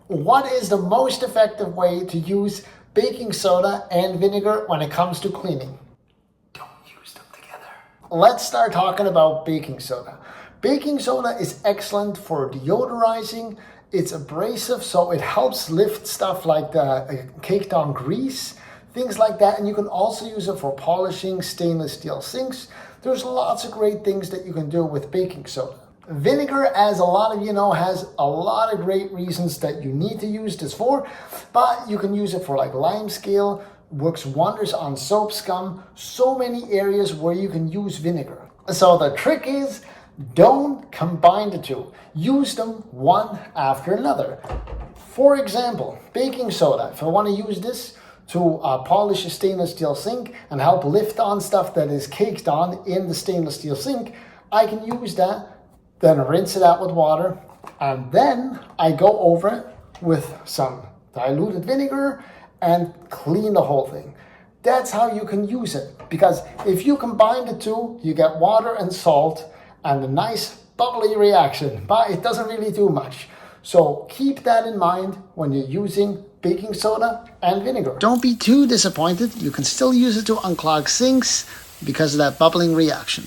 What is the most effective way to use baking soda and vinegar when it comes to cleaning? Don't use them together. Let's start talking about baking soda. Baking soda is excellent for deodorizing. It's abrasive, so it helps lift stuff like the caked on grease, things like that. And you can also use it for polishing stainless steel sinks. There's lots of great things that you can do with baking soda. Vinegar, as a lot of you know, has a lot of great reasons that you need to use this for, but you can use it for like lime scale, works wonders on soap scum, so many areas where you can use vinegar. So the trick is, don't combine the two. Use them one after another. For example, baking soda. If I want to use this to polish a stainless steel sink and help lift on stuff that is caked on in the stainless steel sink, I can use that, then rinse it out with water, and then I go over it with some diluted vinegar and clean the whole thing. That's how you can use it, because if you combine the two, you get water and salt and a nice bubbly reaction, but it doesn't really do much. So keep that in mind when you're using baking soda and vinegar. Don't be too disappointed. You can still use it to unclog sinks because of that bubbling reaction.